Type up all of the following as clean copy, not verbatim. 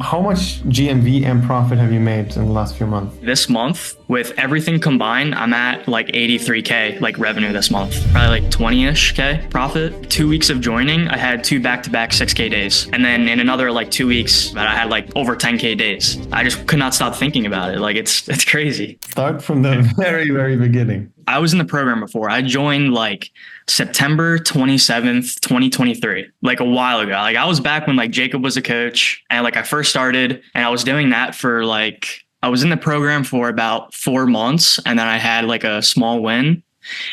How much GMV and profit have you made in the last few months? This month, with everything combined, I'm at like 83K like revenue this month, probably like 20-ish K profit. 2 weeks of joining, I had two back-to-back 6K days. And then in another like 2 weeks, I had like over 10K days. I just could not stop thinking about it. Like it's crazy. Start from the very, very beginning. I was in the program before. I joined like September 27th, 2023, like a while ago. Like I was back when like Jacob was a coach and like I first started, and I was doing that for like, I was in the program for about 4 months, and then I had like a small win,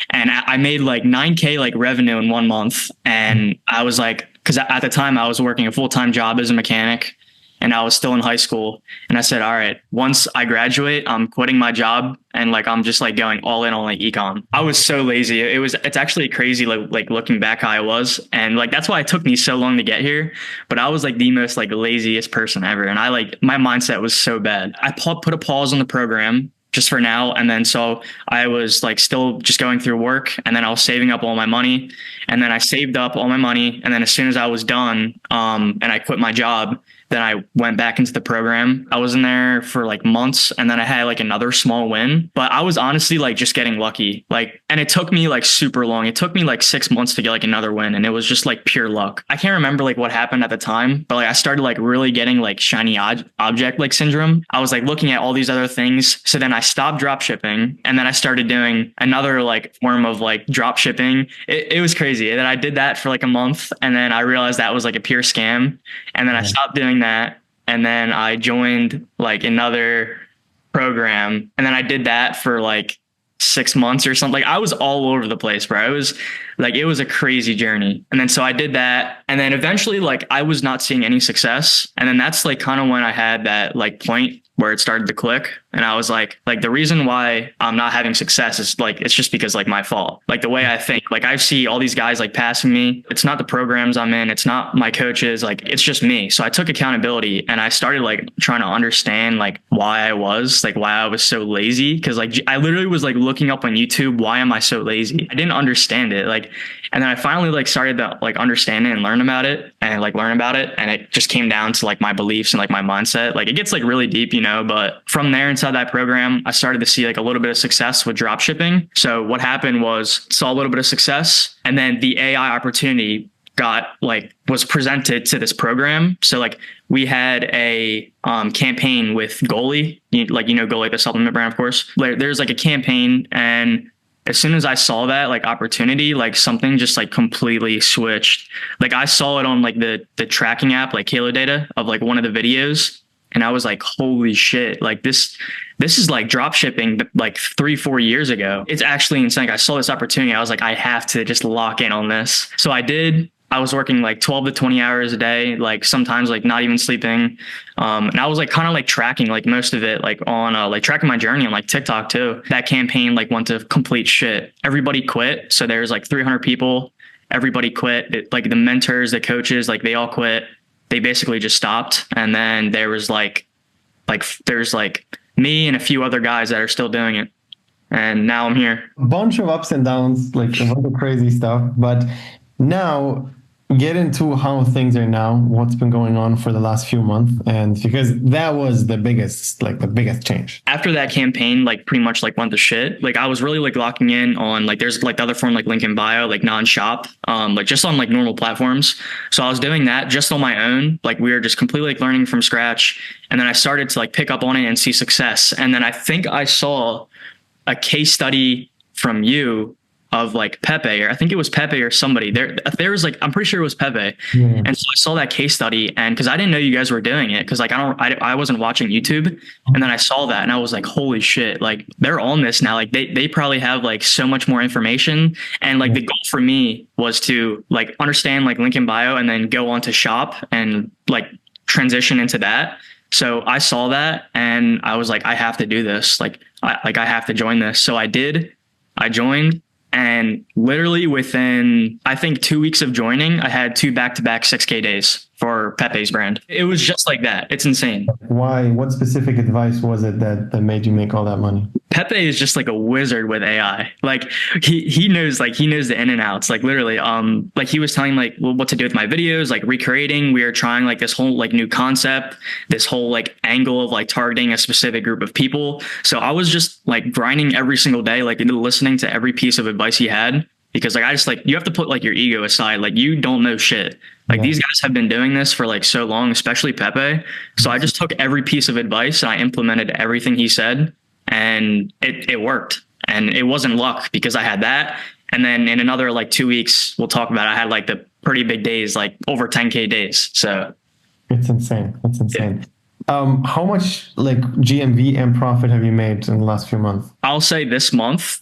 and I made like 9K like revenue in 1 month. And I was like, cause at the time I was working a full-time job as a mechanic, and I was still in high school. And I said, all right, once I graduate, I'm quitting my job, and like I'm just like going all in on like econ. I was so lazy. It's actually crazy like looking back how I was. And like that's why it took me so long to get here. But I was like the most like laziest person ever. And I like my mindset was so bad. I put a pause on the program just for now. And then so I was like still just going through work, and then I was saving up all my money, and then I saved up all my money. And then as soon as I was done, and I quit my job, then I went back into the program. I was in there for like months, and then I had like another small win, but I was honestly like just getting lucky. Like, and it took me like super long. It took me like 6 months to get like another win, and it was just like pure luck. I can't remember like what happened at the time, but like I started like really getting like shiny object like syndrome. I was like looking at all these other things. So then I stopped drop shipping, and then I started doing another like form of like drop shipping. It was crazy. And then I did that for like a month, and then I realized that was like a pure scam. And then I stopped doing that. And then I joined like another program, and then I did that for like 6 months or something. Like I was all over the place, bro. It was a crazy journey. And then so I did that, and then eventually like I was not seeing any success. And then that's like kind of when I had that like point where it started to click. And I was like the reason why I'm not having success is like, it's just because like my fault. Like the way I think, like I see all these guys like passing me. It's not the programs I'm in. It's not my coaches. Like it's just me. So I took accountability, and I started like trying to understand like why I was so lazy. Cause like I literally was like looking up on YouTube, why am I so lazy? I didn't understand it. Like, and then I finally like started to like understand it and learn about it. And it just came down to like my beliefs and like my mindset. Like it gets like really deep, but from there inside that program, I started to see like a little bit of success with drop shipping. So what happened was saw a little bit of success, and then the AI opportunity was presented to this program. So like we had a campaign with Goalie, Goalie, the supplement brand, of course. There's like a campaign, and as soon as I saw that like opportunity, like something just like completely switched. Like I saw it on like the tracking app, like Halo Data of like one of the videos. And I was like, holy shit, like this is like drop shipping like 3-4 years ago. It's actually insane. I saw this opportunity. I was like, I have to just lock in on this. So I did. I was working like 12 to 20 hours a day, like sometimes like not even sleeping. And I was like kind of like tracking like most of it, like on like tracking my journey on like TikTok too. That campaign like went to complete shit. Everybody quit. So there's like 300 people. Everybody quit. Like the mentors, the coaches, like they all quit. They basically just stopped. And then there was there's me and a few other guys that are still doing it. And now I'm here. A bunch of ups and downs, like a lot of crazy stuff. But now get into how things are now, what's been going on for the last few months. And because that was the biggest change. After that campaign, like pretty much like went to shit. Like I was really like locking in on like, there's like the other form, like link in bio, like non-shop, like just on like normal platforms. So I was doing that just on my own. Like we were just completely like learning from scratch. And then I started to like pick up on it and see success. And then I think I saw a case study from you of like Pepe, or I think it was Pepe or somebody there was like, I'm pretty sure it was Pepe. Yeah. And so I saw that case study, and cause I didn't know you guys were doing it. Cause like, I wasn't watching YouTube. And then I saw that and I was like, holy shit, like they're on this now. Like they probably have like so much more information. And like the goal for me was to like understand like link in bio and then go on to shop and like transition into that. So I saw that and I was like, I have to do this. I have to join this. So I did. I joined. And literally within, I think 2 weeks of joining, I had two back-to-back 6K days for Pepe's brand. It was just like that. It's insane. Why? What specific advice was it that made you make all that money? Pepe is just like a wizard with AI. Like he knows the in and outs. Like literally, like he was telling like what to do with my videos, like recreating. We are trying like this whole like new concept, this whole like angle of like targeting a specific group of people. So I was just like grinding every single day, like listening to every piece of advice he had. Because like I just like you have to put like your ego aside. Like you don't know shit. Like these guys have been doing this for like so long, especially Pepe. So I just took every piece of advice and I implemented everything he said, and it worked. And it wasn't luck because I had that. And then in another like 2 weeks, we'll talk about it, I had like the pretty big days, like over 10K days. So it's insane. It's insane. How much like GMV and profit have you made in the last few months? I'll say this month,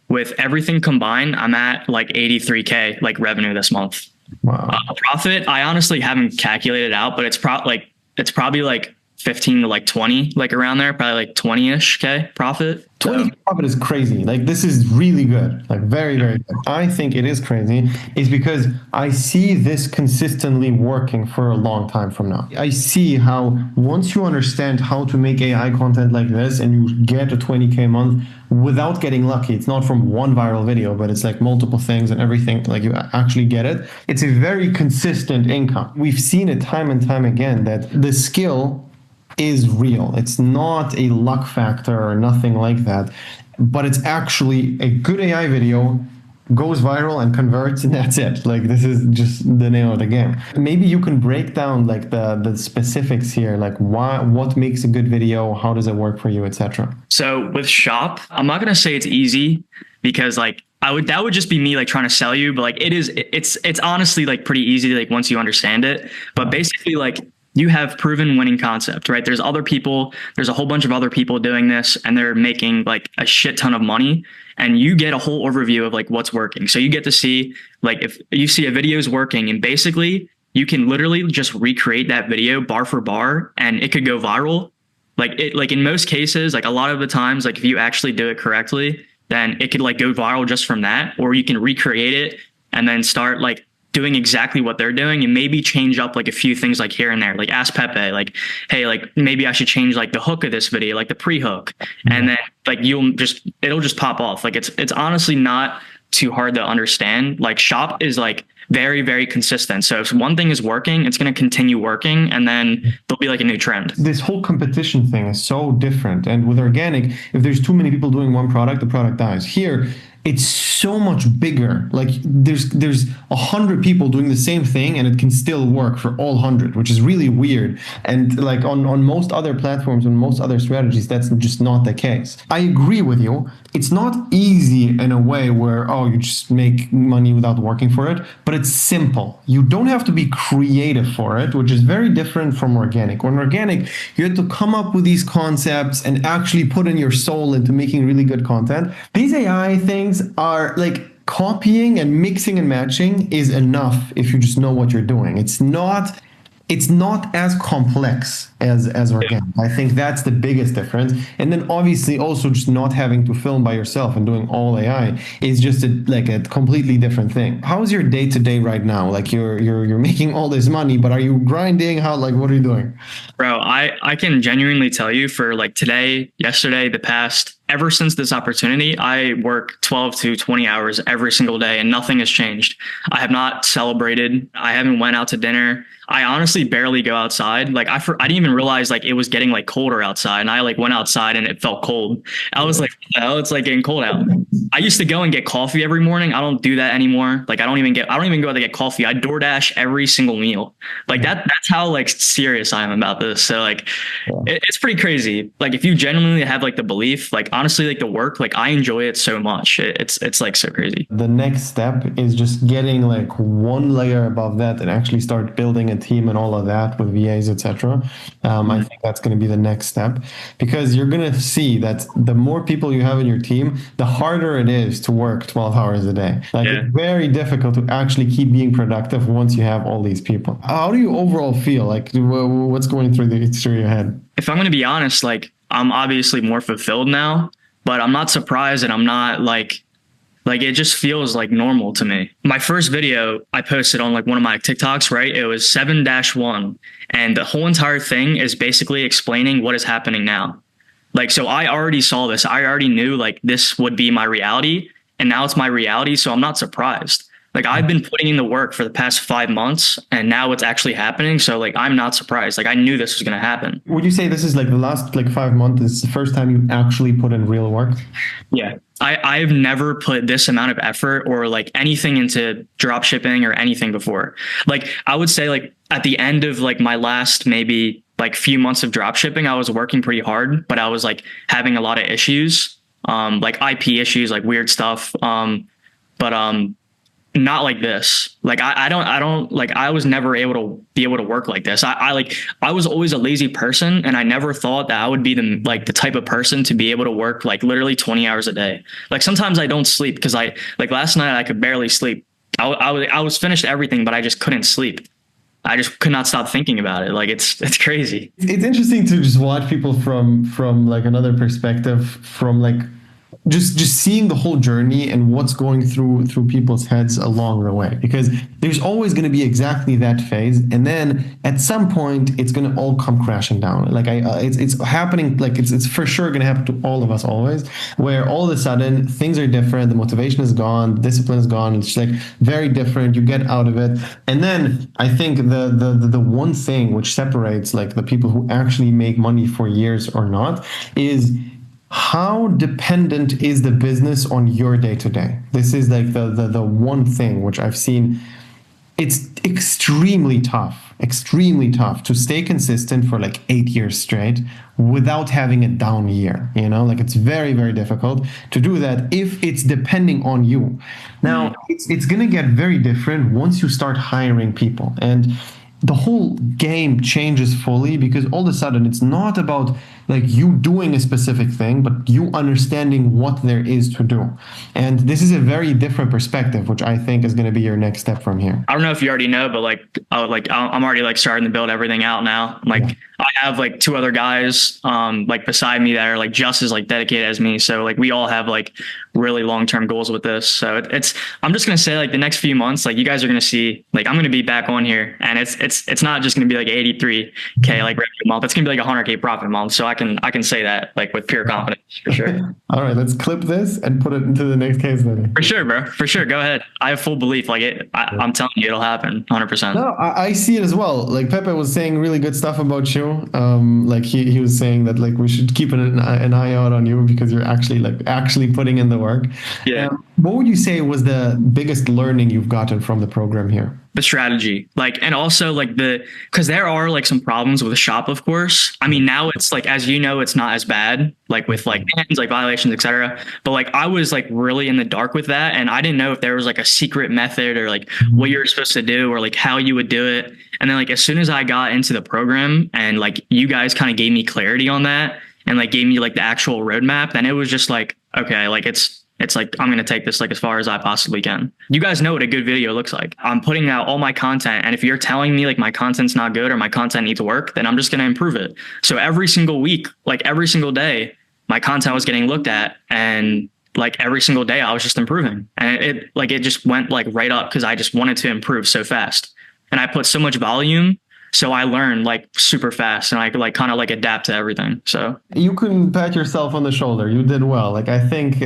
with everything combined, I'm at like 83K like revenue this month. Wow. Profit, I honestly haven't calculated out, but it's probably like 15 to like 20, like around there, probably like 20-ish K profit. 20 profit is crazy. Like this is really good. Like very, very good. I think it is crazy is because I see this consistently working for a long time from now. I see how once you understand how to make AI content like this and you get a 20K a month without getting lucky, it's not from one viral video, but it's like multiple things and everything, like you actually get it. It's a very consistent income. We've seen it time and time again that the skill is real. It's not a luck factor or nothing like that, but it's actually a good AI video goes viral and converts, and that's it. Like this is just the name of the game. Maybe you can break down like the specifics here, like what makes a good video, how does it work for you, etc. So with Shop, I'm not gonna say it's easy because like that would just be me like trying to sell you, but like it's honestly like pretty easy like once you understand it. But basically like you have proven winning concept, right? There's a whole bunch of other people doing this and they're making like a shit ton of money, and you get a whole overview of like what's working. So you get to see like if you see a video is working, and basically you can literally just recreate that video bar for bar and it could go viral. Like in most cases, like a lot of the times, like if you actually do it correctly, then it could like go viral just from that, or you can recreate it and then start like doing exactly what they're doing and maybe change up like a few things like here and there. Like ask Pepe, like, hey, like maybe I should change like the hook of this video, like the pre-hook. And then like it'll just pop off. Like it's honestly not too hard to understand. Like Shop is like very, very consistent. So if one thing is working, it's going to continue working, and then there'll be like a new trend. This whole competition thing is so different. And with organic, if there's too many people doing one product, the product dies. Here, it's so much bigger. Like there's 100 people doing the same thing and it can still work for all 100, which is really weird. And like on most other platforms and most other strategies, that's just not the case. I agree with you. It's not easy in a way where, you just make money without working for it, but it's simple. You don't have to be creative for it, which is very different from organic. On organic, you have to come up with these concepts and actually put in your soul into making really good content. These AI things are like copying and mixing and matching is enough if you just know what you're doing. It's not as complex as organic. I think that's the biggest difference. And then obviously also just not having to film by yourself and doing all AI is just a completely different thing. How's your day to day right now? Like you're making all this money, but are you grinding? What are you doing? Bro, I can genuinely tell you for like today, yesterday, ever since this opportunity, I work 12 to 20 hours every single day and nothing has changed. I have not celebrated. I haven't went out to dinner. I honestly barely go outside. Like I didn't even realize like it was getting like colder outside, and I like went outside and it felt cold. I was like, oh, it's like getting cold out. I used to go and get coffee every morning. I don't do that anymore. Like I don't even go to get coffee. I DoorDash every single meal. Like that's how like serious I am about this. So like it's pretty crazy. Like if you genuinely have like the belief, like honestly, like the work, like I enjoy it so much. It's like so crazy. The next step is just getting like one layer above that and actually start building a team and all of that with VAs, etc. I think that's going to be the next step, because you're going to see that the more people you have in your team, the harder it is to work 12 hours a day. It's very difficult to actually keep being productive once you have all these people. How do you overall feel? Like what's going through your head? If I'm going to be honest, like I'm obviously more fulfilled now, but I'm not surprised, and I'm not like it just feels like normal to me. My first video I posted on like one of my TikToks, right? It was 7-1. And the whole entire thing is basically explaining what is happening now. Like, so I already saw this. I already knew like this would be my reality. And now it's my reality. So I'm not surprised. Like I've been putting in the work for the past 5 months and now it's actually happening. So like I'm not surprised. Like I knew this was going to happen. Would you say this is like the last like 5 months is the first time you actually put in real work? Yeah. I've never put this amount of effort or like anything into drop shipping or anything before. Like I would say like at the end of like my last maybe like few months of drop shipping, I was working pretty hard, but I was like having a lot of issues, like IP issues, like weird stuff. But not like this. Like I don't like I was never able to work like this. I was always a lazy person and I never thought that I would be the type of person to be able to work like literally 20 hours a day. Like sometimes I don't sleep because I like last night I could barely sleep. I was finished everything, but I just couldn't sleep. I just could not stop thinking about it. Like it's crazy. It's interesting to just watch people from like another perspective, from like just seeing the whole journey and what's going through people's heads along the way, because there's always going to be exactly that phase, and then at some point it's going to all come crashing down. Like it's happening, like it's for sure going to happen to all of us always, where all of a sudden things are different, the motivation is gone, the discipline is gone, it's like very different, you get out of it. And then I think the one thing which separates like the people who actually make money for years or not is how dependent is the business on your day to day. This is like the one thing which I've seen. It's extremely tough to stay consistent for like 8 years straight without having a down year. You know, like it's very, very difficult to do that if it's depending on you. Now, it's going to get very different once you start hiring people, and the whole game changes fully, because all of a sudden it's not about like you doing a specific thing, but you understanding what there is to do. And this is a very different perspective, which I think is going to be your next step from here. I don't know if you already know, but I'm already like starting to build everything out now. Like yeah. I have like 2 other guys like beside me that are like just as like dedicated as me. So like we all have like really long-term goals with this. So I'm just going to say like the next few months, like you guys are going to see, like I'm going to be back on here, and it's not just going to be like 83K like revenue month. It's going to be like 100K profit month. So I can say that like with pure confidence for sure. All right, let's clip this and put it into the next case study. For sure, bro. For sure. Go ahead. I have full belief. Like I'm telling you, it'll happen 100%. No, I see it as well. Like Pepe was saying really good stuff about you. Like he was saying that like we should keep an eye out on you because you're actually putting in the work. Yeah. What would you say was the biggest learning you've gotten from the program here? The strategy, like, and also like because there are like some problems with the shop, of course. I mean, now it's like, as you know, it's not as bad, like with like bans, like violations, etc. But like I was like really in the dark with that, and I didn't know if there was like a secret method or like what you're supposed to do or like how you would do it. And then like as soon as I got into the program and like you guys kind of gave me clarity on that and like gave me like the actual roadmap, then it was just like, okay, like it's like, I'm going to take this like as far as I possibly can. You guys know what a good video looks like. I'm putting out all my content. And if you're telling me like my content's not good or my content needs work, then I'm just going to improve it. So every single week, like every single day, my content was getting looked at, and like every single day I was just improving, and it just went like right up because I just wanted to improve so fast. And I put so much volume. So I learned like super fast, and I could like kind of like adapt to everything. So you can pat yourself on the shoulder. You did well. Like I think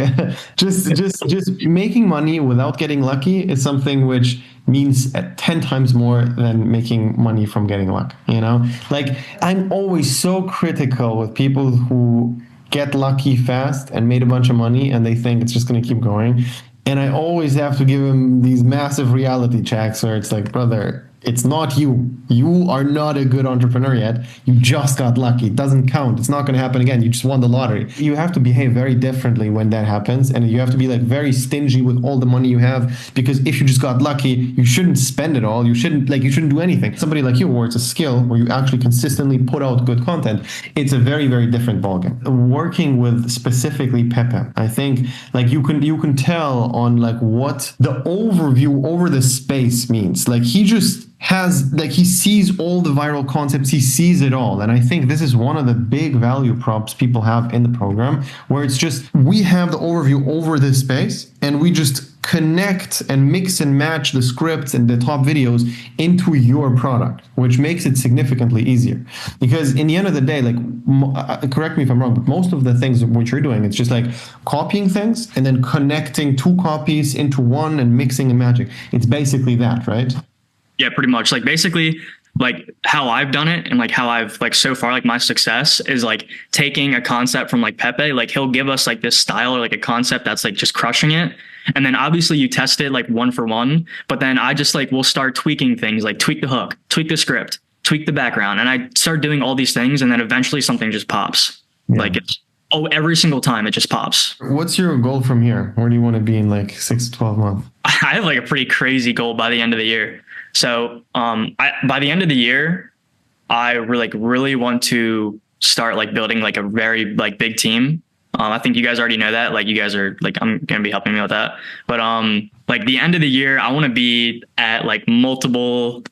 just making money without getting lucky is something which means 10 times more than making money from getting luck. You know, like I'm always so critical with people who get lucky fast and made a bunch of money and they think it's just going to keep going. And I always have to give them these massive reality checks where it's like, brother, it's not you. You are not a good entrepreneur yet. You just got lucky. It doesn't count. It's not going to happen again. You just won the lottery. You have to behave very differently when that happens. And you have to be like very stingy with all the money you have, because if you just got lucky, you shouldn't spend it all. You shouldn't do anything. Somebody like you, where it's a skill, where you actually consistently put out good content, it's a very, very different ballgame. Working with specifically Pepe, I think like you can tell on like what the overview over the space means. Like he just he sees all the viral concepts, he sees it all. And I think this is one of the big value props people have in the program, where it's just, we have the overview over this space and we just connect and mix and match the scripts and the top videos into your product, which makes it significantly easier. Because in the end of the day, like, correct me if I'm wrong, but most of the things which you're doing, it's just like copying things and then connecting two copies into one and mixing and matching. It's basically that, right? Yeah, pretty much. Like basically, like how I've done it and like how I've like so far, like my success is like taking a concept from like Pepe. Like he'll give us like this style or like a concept that's like just crushing it. And then obviously you test it like one for one, but then I just like will start tweaking things, like tweak the hook, tweak the script, tweak the background. And I start doing all these things and then eventually something just pops. Yeah. Like it's, every single time it just pops. What's your goal from here? Where do you want to be in like 6 to 12 months? I have like a pretty crazy goal by the end of the year. So by the end of the year, I really want to start like building like a very like big team. I think you guys already know that. Like you guys are like, I'm going to be helping me with that. But like the end of the year, I want to be at like multiple,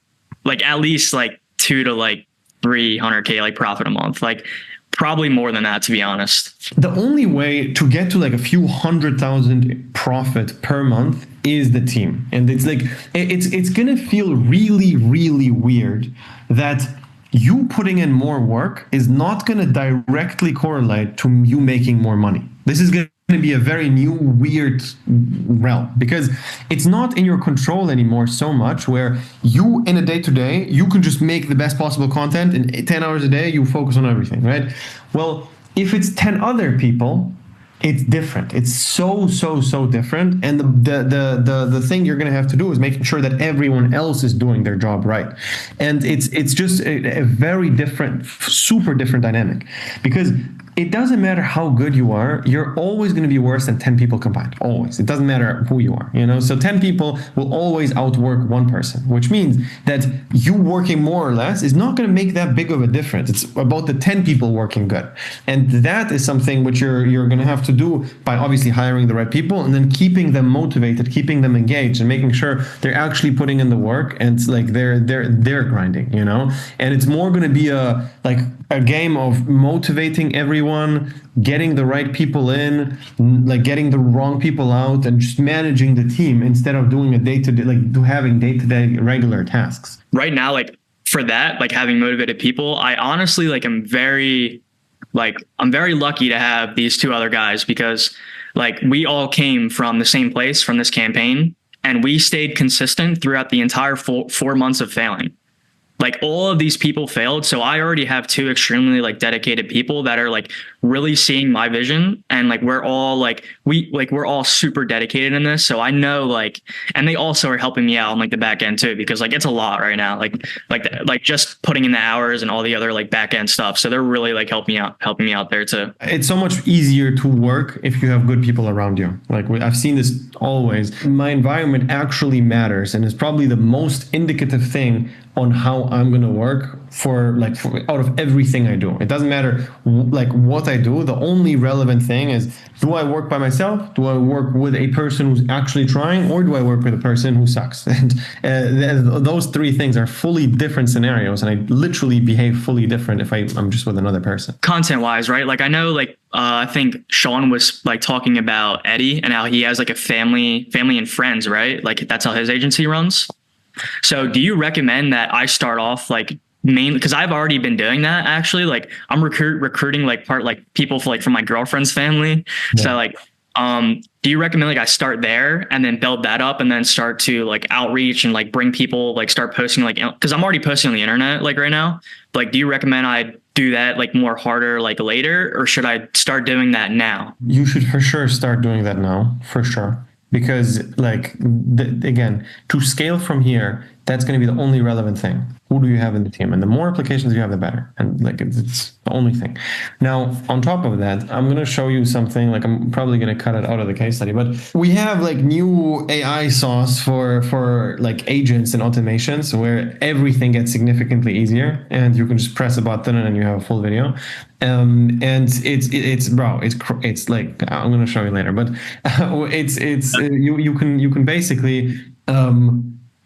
like at least like 2 to like 300K like profit a month. Like probably more than that, to be honest. The only way to get to like a few 100,000 profit per month is the team. And it's like, it's going to feel really, really weird that you putting in more work is not going to directly correlate to you making more money. This is going to be a very new, weird realm because it's not in your control anymore so much where you in a day-to-day, you can just make the best possible content in 10 hours a day, you focus on everything, right? Well, if it's 10 other people, it's different. It's so different. And the thing you're going to have to do is making sure that everyone else is doing their job right. And it's just a very different, super different dynamic because it doesn't matter how good you are, you're always going to be worse than 10 people combined. Always. It doesn't matter who you are, you know? So 10 people will always outwork one person, which means that you working more or less is not going to make that big of a difference. It's about the 10 people working good. And that is something which you're going to have to do by obviously hiring the right people and then keeping them motivated, keeping them engaged and making sure they're actually putting in the work and like they're grinding, you know? And it's more going to be a game of motivating everyone, getting the right people in, like getting the wrong people out, and just managing the team instead of doing a day-to-day, like having day-to-day regular tasks. Right now, like for that, like having motivated people, I honestly like I'm very lucky to have these 2 other guys because like we all came from the same place from this campaign and we stayed consistent throughout the entire 4 months of failing. Like all of these people failed. So I already have 2 extremely like dedicated people that are like really seeing my vision. And like, we're all super dedicated in this. So I know like, and they also are helping me out on like the back end too, because like, it's a lot right now, like just putting in the hours and all the other like back end stuff. So they're really like helping me out there too. It's so much easier to work if you have good people around you. Like I've seen this always. My environment actually matters. And it's probably the most indicative thing on how I'm going to work for out of everything I do. It doesn't matter like what I do. The only relevant thing is, do I work by myself? Do I work with a person who's actually trying, or do I work with a person who sucks? And those 3 things are fully different scenarios, and I literally behave fully different if I'm just with another person. Content wise, right? Like I know like I think Sean was like talking about Eddie and how he has like a family and friends, right? Like that's how his agency runs. So do you recommend that I start off like mainly because I've already been doing that actually, like I'm recruiting like people for like from my girlfriend's family. Yeah. So like, do you recommend like I start there and then build that up and then start to like outreach and like bring people, like start posting like, cause I'm already posting on the internet like right now, like, do you recommend I do that like more harder, like later, or should I start doing that now? You should for sure start doing that now, for sure. Because like, again, to scale from here, that's going to be the only relevant thing. Who do you have in the team? And the more applications you have, the better. And like, it's the only thing. Now, on top of that, I'm going to show you something, like I'm probably going to cut it out of the case study, but we have like new AI sauce for like agents and automations where everything gets significantly easier and you can just press a button and then you have a full video. And it's like, I'm going to show you later, but you can basically,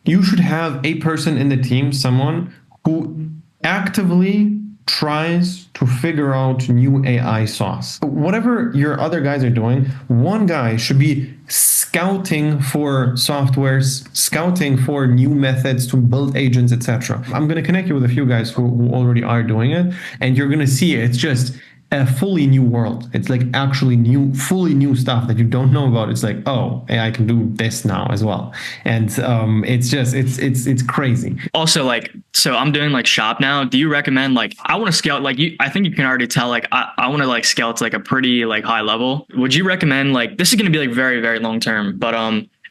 you should have a person in the team, someone who actively tries to figure out new AI sauce. Whatever your other guys are doing, one guy should be scouting for softwares, scouting for new methods to build agents, etc. I'm going to connect you with a few guys who already are doing it, and you're going to see it's just a fully new world. It's like actually new, fully new stuff that you don't know about. It's like, oh, AI can do this now as well, and it's just it's crazy. Also, like, so I'm doing like shop now. Do you recommend, like, I want to scale, like, you, I think you can already tell, like, I want to like scale to like a pretty like high level. Would you recommend, like, this is going to be like very, very long term, but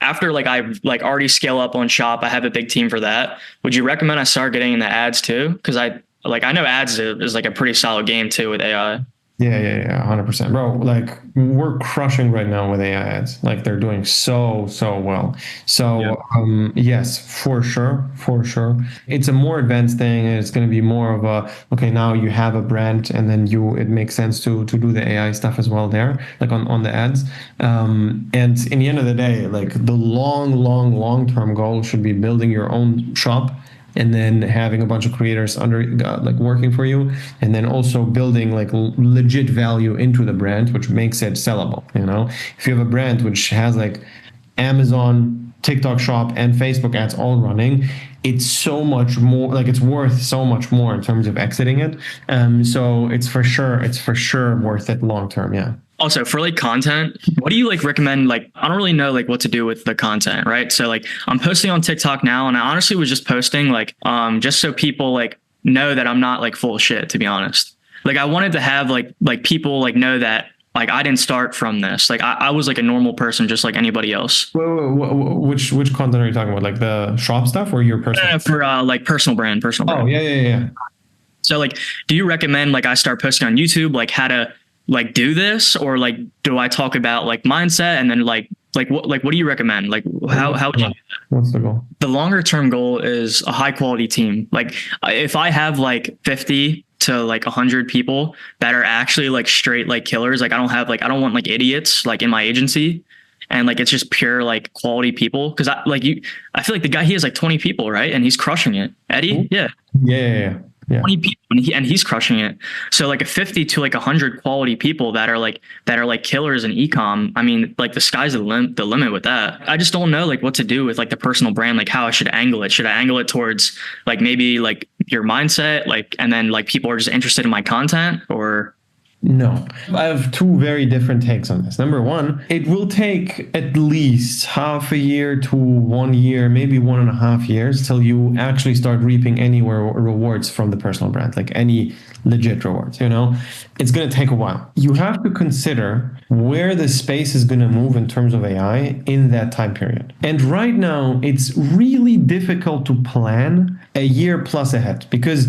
after like I like already scale up on shop, I have a big team for that. Would you recommend I start getting into ads too? Because I know ads is like a pretty solid game too with AI. Yeah, 100%. Bro, like we're crushing right now with AI ads. Like they're doing so well. So, yes, for sure, for sure. It's a more advanced thing, and it's going to be more of a, okay, now you have a brand, and then it makes sense to do the AI stuff as well there, like on the ads. And in the end of the day, like the long term goal should be building your own shop, and then having a bunch of creators under like working for you, and then also building like legit value into the brand, which makes it sellable. You know, if you have a brand which has like Amazon, TikTok shop, and Facebook ads all running, it's so much more, like it's worth so much more in terms of exiting it. So it's for sure worth it long term. Yeah. Also, for like content, what do you like recommend? Like, I don't really know like what to do with the content, right? So like I'm posting on TikTok now, and I honestly was just posting like just so people like know that I'm not like full of shit, to be honest. Like I wanted to have like people like know that like I didn't start from this. Like I was like a normal person just like anybody else. Which content are you talking about? Like the shop stuff or your personal? For like personal brand. Oh, yeah. So like, do you recommend like I start posting on YouTube, like how to like do this, or like do I talk about like mindset, and then like what do you recommend? Like how would you do that? What's the goal? The longer term goal is a high quality team. Like if I have like 50 to like 100 people that are actually like straight like killers, like I don't want like idiots like in my agency, and like it's just pure like quality people. Because I feel like the guy, he has like 20 people, right, and he's crushing it. Eddie, Yeah. 20 people, and he's crushing it. So like a 50 to like 100 quality people that are like killers in ecom. I mean, like the sky's the limit with that. I just don't know like what to do with like the personal brand, like how I should angle it. Should I angle it towards like maybe like your mindset, like, and then like people are just interested in my content, or? No, I have two very different takes on this. Number one, it will take at least half a year to 1 year, maybe 1.5 years, till you actually start reaping any rewards from the personal brand, like any legit rewards. You know, it's going to take a while. You have to consider where the space is going to move in terms of AI in that time period. And right now, it's really difficult to plan a year plus ahead, because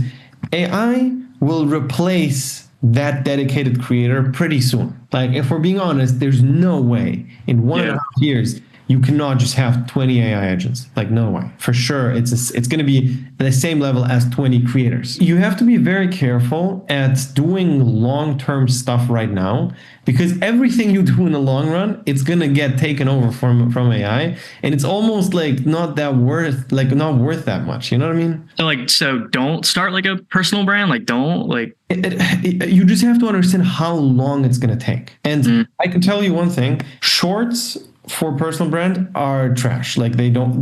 AI will replace that dedicated creator pretty soon. Like if we're being honest, there's no way in 1.5 years you cannot just have 20 AI agents. Like no way. For sure, it's going to be at the same level as 20 creators. You have to be very careful at doing long-term stuff right now, because everything you do in the long run, it's going to get taken over from AI, and it's almost like not worth that much. You know what I mean? So don't start like a personal brand. Like don't like. You just have to understand how long it's going to take. And I can tell you one thing: shorts for personal brand are trash. Like they don't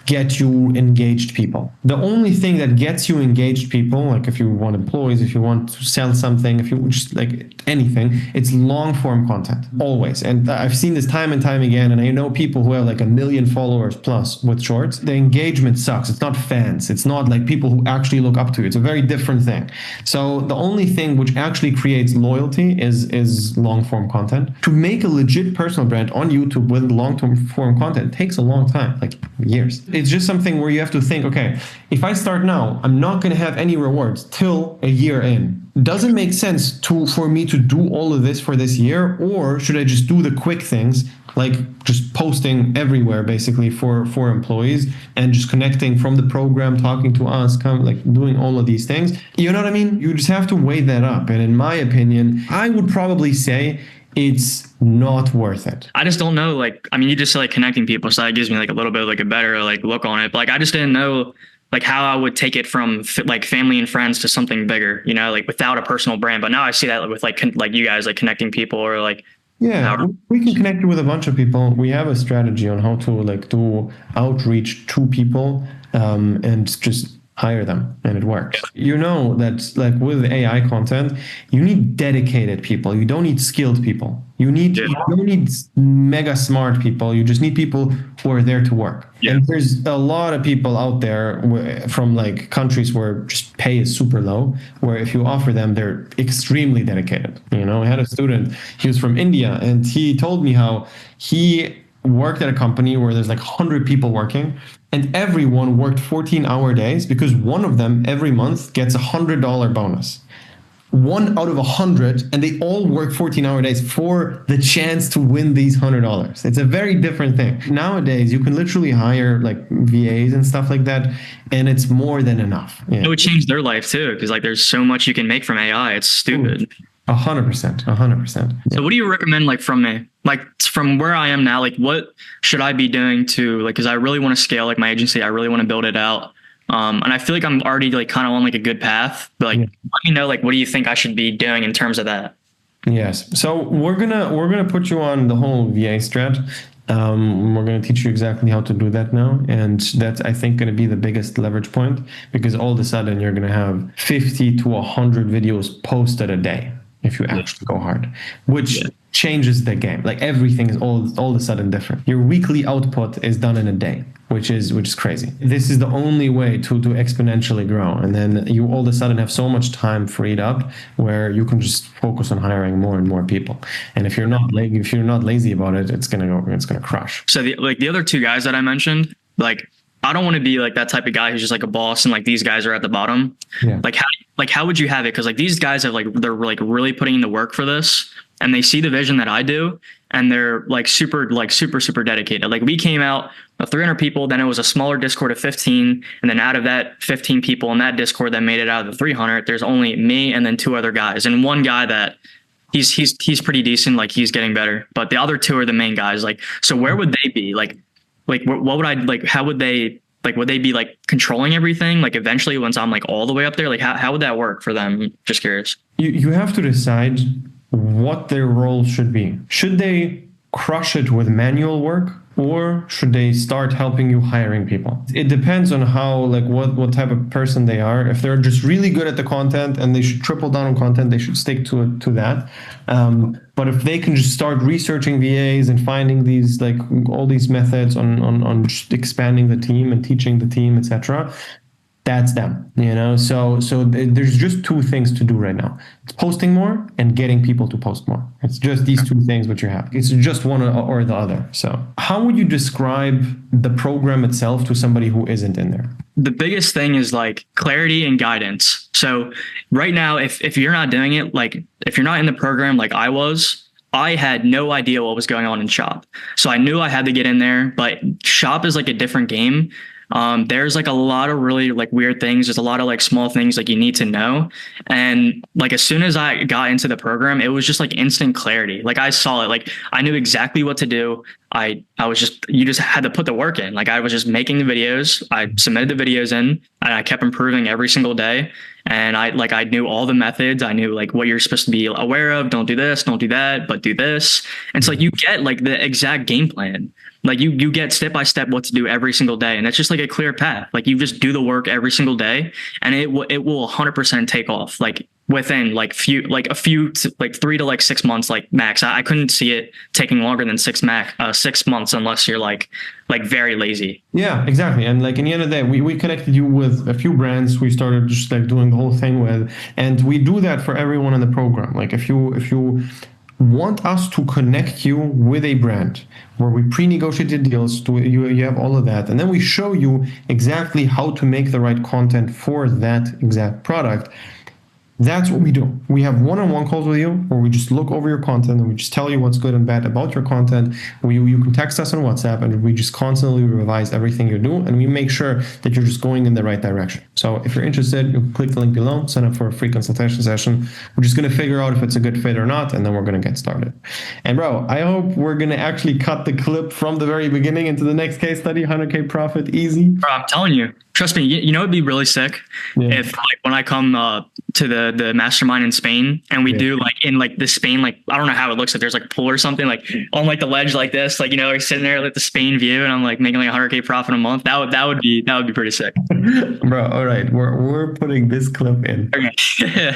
get you engaged people. The only thing that gets you engaged people, like if you want employees, if you want to sell something, if you just like anything, it's long form content always. And I've seen this time and time again. And I know people who have like 1 million followers plus with shorts. The engagement sucks. It's not fans. It's not like people who actually look up to you. It's a very different thing. So the only thing which actually creates loyalty is long form content. To make a legit personal brand on YouTube with long form content takes a long time, like years. It's just something where you have to think, okay, if I start now, I'm not going to have any rewards till a year in. Does it make sense for me to do all of this for this year, or should I just do the quick things, like just posting everywhere basically for employees and just connecting from the program, talking to us, like doing all of these things? You know what I mean? You just have to weigh that up. And in my opinion, I would probably say it's not worth it. I just don't know. Like, I mean, you just said like connecting people, so that gives me like a little bit of like a better like look on it. But like, I just didn't know like how I would take it from like family and friends to something bigger, you know, like without a personal brand. But now I see that with like you guys, like connecting people, or like Yeah, we can connect you with a bunch of people. We have a strategy on how to like do outreach to people, and just hire them, and it works. You know that like with AI content, you need dedicated people. You don't need skilled people. Yeah. You don't need mega smart people. You just need people who are there to work. Yeah. And there's a lot of people out there from like countries where just pay is super low, where if you offer them, they're extremely dedicated. You know, I had a student, he was from India, and he told me how he worked at a company where there's like 100 people working, and everyone worked 14-hour days because one of them every month gets $100 bonus. One out of 100, and they all work 14-hour days for the chance to win these $100. It's a very different thing. Nowadays, you can literally hire like VAs and stuff like that, and it's more than enough. Yeah. It would change their life too, because like there's so much you can make from AI. It's stupid. 100%, 100%. So what do you recommend like from me? Like from where I am now, like what should I be doing to like, because I really want to scale like my agency. I really want to build it out. And I feel like I'm already like kind of on like a good path, but like, let me know, like, what do you think I should be doing in terms of that? Yes. So we're gonna put you on the whole VA strat. We're gonna teach you exactly how to do that now, and that's I think gonna be the biggest leverage point, because all of a sudden you're gonna have 50 to 100 videos posted a day if you actually go hard, which changes the game. Like everything is all of a sudden different. Your weekly output is done in a day, which is crazy. This is the only way to exponentially grow, and then you all of a sudden have so much time freed up where you can just focus on hiring more and more people. And if you're not lazy about it, it's gonna crush. So the other two guys that I mentioned, like I don't want to be like that type of guy who's just like a boss and like these guys are at the bottom. Yeah. Like how would you have it? Because like these guys have like they're like really putting in the work for this, and they see the vision that I do, and they're like super dedicated. Like we came out of 300 people, then it was a smaller Discord of 15, and then out of that 15 people in that Discord that made it out of the 300, there's only me and then two other guys, and one guy that he's pretty decent, like he's getting better, but the other two are the main guys. Like, so where would they be? Like what would I like? How would they? Like, would they be like controlling everything? Like eventually once I'm like all the way up there, like how would that work for them? Just curious. You have to decide what their role should be. Should they crush it with manual work, or should they start helping you hiring people? It depends on how, like what type of person they are. If they're just really good at the content and they should triple down on content, they should stick to that. But if they can just start researching VAs and finding these like all these methods on just expanding the team and teaching the team, etc., that's them, you know. So there's just two things to do right now. It's posting more and getting people to post more. It's just these two things which you have. It's just one or the other. So how would you describe the program itself to somebody who isn't in there? The biggest thing is like clarity and guidance. So right now, if you're not doing it, like if you're not in the program like I had no idea what was going on in Shop. So I knew I had to get in there, but Shop is like a different game. There's like a lot of really like weird things. There's a lot of like small things like you need to know. And like as soon as I got into the program, it was just like instant clarity. Like I saw it, like I knew exactly what to do. You just had to put the work in. Like I was just making the videos. I submitted the videos in, and I kept improving every single day. And I knew all the methods. I knew like what you're supposed to be aware of. Don't do this, don't do that, but do this. And it's like you get like the exact game plan. Like you get step by step what to do every single day. And it's just like a clear path. Like you just do the work every single day, and it will 100% take off. Like within like 3 to 6 months, like max. I couldn't see it taking longer than 6 months unless you're like very lazy. Yeah, exactly. And like in the end of the day, we connected you with a few brands we started just like doing the whole thing with, and we do that for everyone in the program. Like if you want us to connect you with a brand where we pre-negotiated deals, you have all of that, and then we show you exactly how to make the right content for that exact product. That's what we do. We have one-on-one calls with you where we just look over your content and we just tell you what's good and bad about your content. You can text us on WhatsApp, and we just constantly revise everything you do, and we make sure that you're just going in the right direction. So if you're interested, you can click the link below, sign up for a free consultation session. We're just going to figure out if it's a good fit or not, and then we're going to get started. And bro, I hope we're going to actually cut the clip from the very beginning into the next case study, 100K profit, easy. Bro, I'm telling you, trust me, you know, it'd be really sick if like when I come to the the mastermind in Spain, and we Yeah. do like in like the Spain, like I don't know how it looks like there's like a pool or something like on like the ledge like this, like we're sitting there like the Spain view, and I'm like making like 100K profit a month. That would be pretty sick. Bro, all right, we're putting this clip in. Okay.